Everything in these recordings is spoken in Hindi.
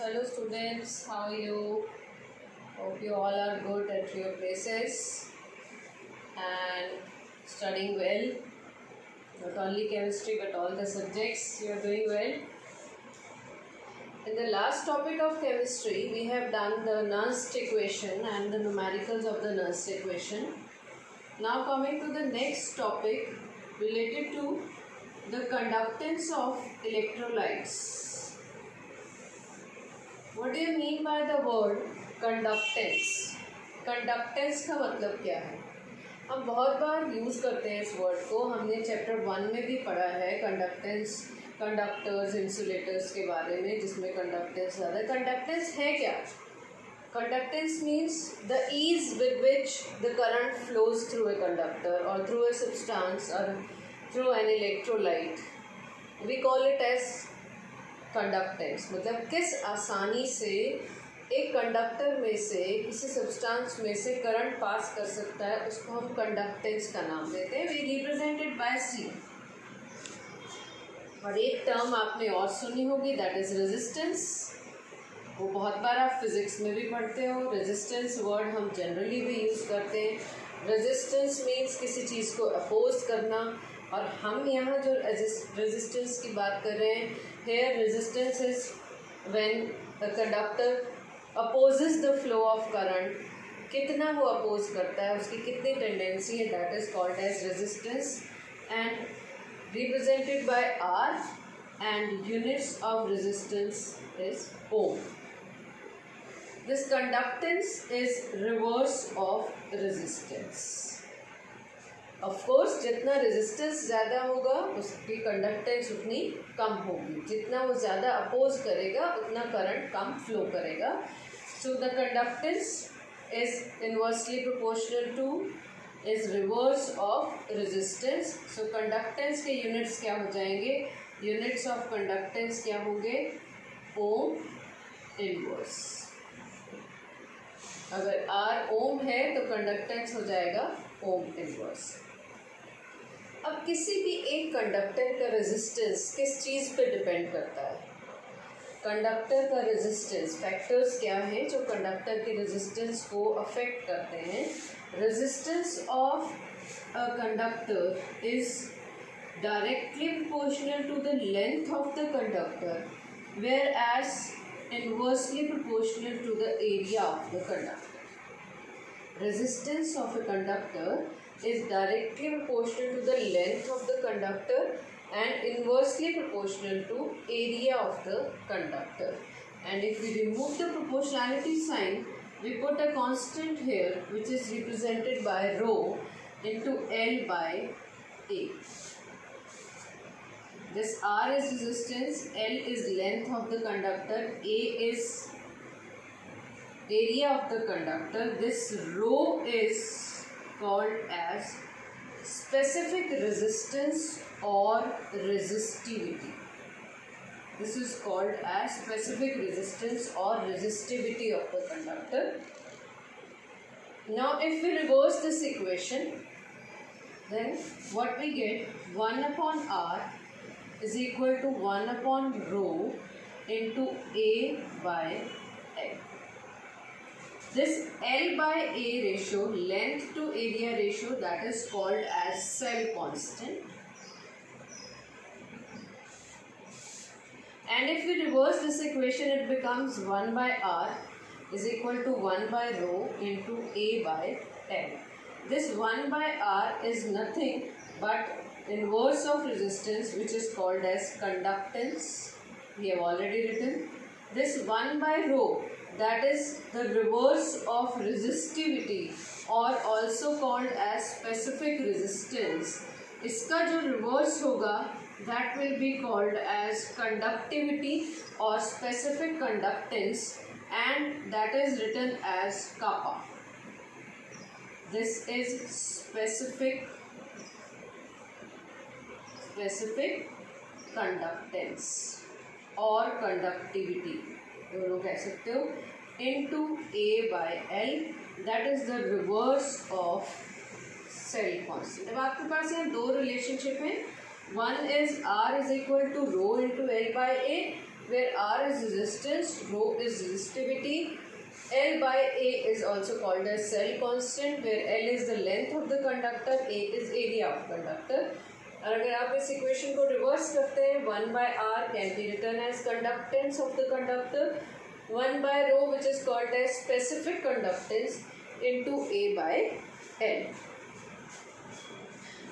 Hello students, how are you? Hope you all are good at your places and studying well. Not only chemistry but all the subjects you are doing well. In the last topic of chemistry, we have done the Nernst equation and the numericals of the Nernst equation. Now coming to the next topic related to the conductance of electrolytes. What do you mean by the word conductance? Conductance का मतलब क्या है? हम बहुत बार यूज़ करते हैं इस वर्ड को. हमने चैप्टर 1 में भी पढ़ा है कंडक्टेंस, कंडक्टर्स, इंसुलेटर्स के बारे में, जिसमें कंडक्टेंस ज़्यादा है. कंडक्टेंस है क्या? Conductance means the ease with which the current flows through a conductor और थ्रू ए सब्सटेंस और through an electrolyte. We call it as conductance. मतलब किस आसानी से एक कंडक्टर में से किसी सब्सटेंस में से करंट पास कर सकता है, उसको हम कंडक्टेंस का नाम देते हैं. वी रिप्रेजेंटेड बाय सी. और एक टर्म आपने और सुनी होगी, दैट इज रेजिस्टेंस. वो बहुत बार आप फिजिक्स में भी पढ़ते हो. रेजिस्टेंस वर्ड हम जनरली भी यूज़ करते हैं. रेजिस्टेंस मीन्स किसी चीज़ को अपोज करना. और हम यहाँ जो रेजिस्टेंस की बात कर रहे हैं, here resistance is when the conductor opposes the flow of current. कितना वो अपोज करता है, उसकी कितनी टेंडेंसी है, that is called as resistance and represented by R. And units of resistance is ohm. This conductance is reverse of resistance. Of course जितना रेजिस्टेंस ज़्यादा होगा उसकी कंडक्टेंस उतनी कम होगी. जितना वो ज़्यादा अपोज करेगा उतना करंट कम फ्लो करेगा. So the conductance is inversely proportional to, is reverse of resistance. So conductance के यूनिट्स क्या हो जाएंगे? यूनिट्स ऑफ कंडक्टेंस क्या होंगे? Ohm inverse. अगर आर ओम है तो कंडक्टेंस हो जाएगा ओम इनवर्स. अब किसी भी एक कंडक्टर का रेजिस्टेंस किस चीज़ पे डिपेंड करता है? कंडक्टर का रेजिस्टेंस फैक्टर्स क्या हैं जो कंडक्टर के रेजिस्टेंस को अफेक्ट करते हैं? Resistance of a conductor is directly proportional to the length of the conductor, where as inversely proportional to the area of the conductor. Resistance of a conductor is directly proportional to the length of the conductor and inversely proportional to area of the conductor. And if we remove the proportionality sign, we put a constant here which is represented by rho into L by A. This R is resistance, L is length of the conductor, A is area of the conductor. This rho is called as specific resistance or resistivity. This is called as specific resistance or resistivity of the conductor. Now if we reverse this equation, then what we get, 1 upon R is equal to 1 upon rho into A by L. This L by A ratio, length to area ratio, that is called as cell constant. And if we reverse this equation, it becomes 1 by R is equal to 1 by rho into A by L. This 1 by R is nothing but inverse of resistance, which is called as conductance. We have already written. This 1 by rho, that is the reverse of resistivity or also called as specific resistance. इसका जो reverse होगा, that will be called as conductivity or specific conductance, and that is written as kappa. This is specific conductance or conductivity, दोनों कह सकते हो, into A by L, that is the reverse of cell constant. अब आपके पास यहाँ दो रिलेशनशिप हैं. One is R is equal to rho into L by A where R is resistance, rho is resistivity. L by A is also called as cell constant, where L is the length of the conductor, A is area of conductor. और अगर आप इस इक्वेशन को रिवर्स करते हैं, 1 by R can be written as conductance of the conductor, 1 by rho which is called as specific conductance into A by L.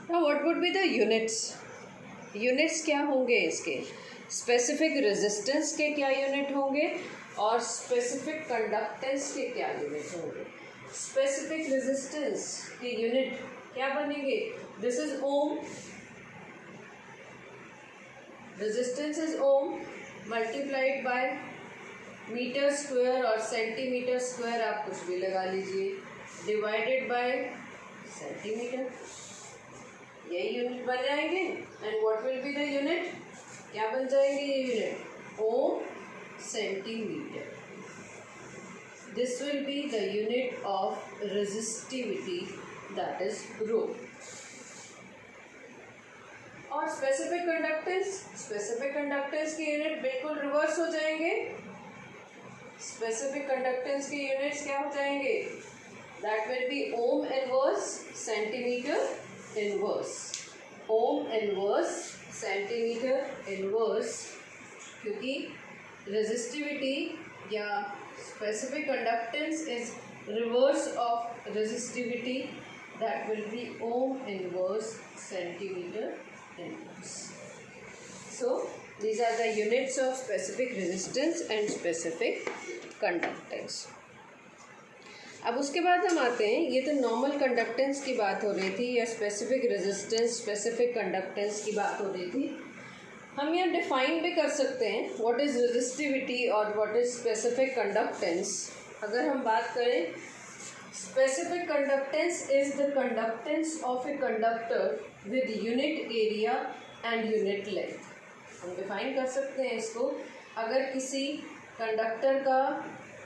Now what would be the units? Units क्या होंगे इसके? स्पेसिफिक रेजिस्टेंस के क्या यूनिट होंगे और स्पेसिफिक कंडक्टेंस के क्या यूनिट होंगे? स्पेसिफिक रेजिस्टेंस के यूनिट क्या बनेंगे? This is ohm, resistance is ohm multiplied by metre square और सेंटीमीटर स्क्वायर, आप कुछ भी लगा लीजिए, डिवाइडेड बाय सेंटीमीटर, यही यूनिट बन जाएंगे. And what will be the unit? क्या बन जाएंगे ये unit? Ohm centimetre. This will be the unit of resistivity, that is rho. और स्पेसिफिक कंडक्टेंस के यूनिट बिल्कुल रिवर्स हो जाएंगे. स्पेसिफिक कंडक्टेंस के यूनिट्स क्या हो जाएंगे? That will be ohm inverse centimetre inverse. Ohm inverse centimetre inverse, क्योंकि रेजिस्टिविटी या specific conductance is reverse of resistivity, that will be ohm inverse centimetre inverse. So these are the units of specific resistance and specific conductance. अब उसके बाद हम आते हैं, ये तो नॉर्मल कंडक्टेंस की बात हो रही थी या स्पेसिफिक रेजिस्टेंस स्पेसिफिक कंडक्टेंस की बात हो रही थी. हम यहाँ डिफाइन भी कर सकते हैं व्हाट इज़ रेजिस्टिविटी और व्हाट इज़ स्पेसिफिक कंडक्टेंस. अगर हम बात करें, specific conductance is the conductance of a conductor with unit area and unit length. हम डिफाइन कर सकते हैं इसको. अगर किसी कंडक्टर का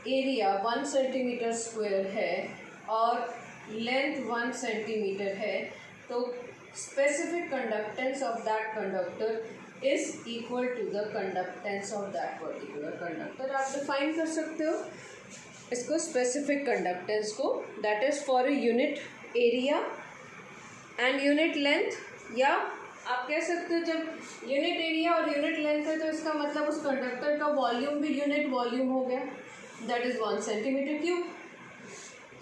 एरिया 1 सेंटीमीटर स्क्वायर है और लेंथ 1 सेंटीमीटर है, तो specific conductance of that conductor is equal to the conductance of that particular conductor. आप डिफाइन कर सकते हो इसको, स्पेसिफिक कंडक्टेंस को, that is for a unit area and unit length. या आप कह सकते हो जब यूनिट एरिया और यूनिट लेंथ है तो इसका मतलब उस कंडक्टर का वॉल्यूम भी यूनिट वॉल्यूम हो गया, that is 1 centimetre cube.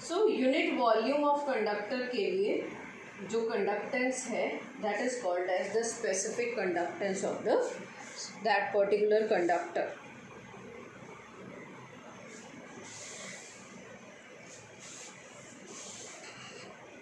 So unit volume of conductor के लिए जो कंडक्टेंस है, that is called as the specific conductance of the that particular conductor.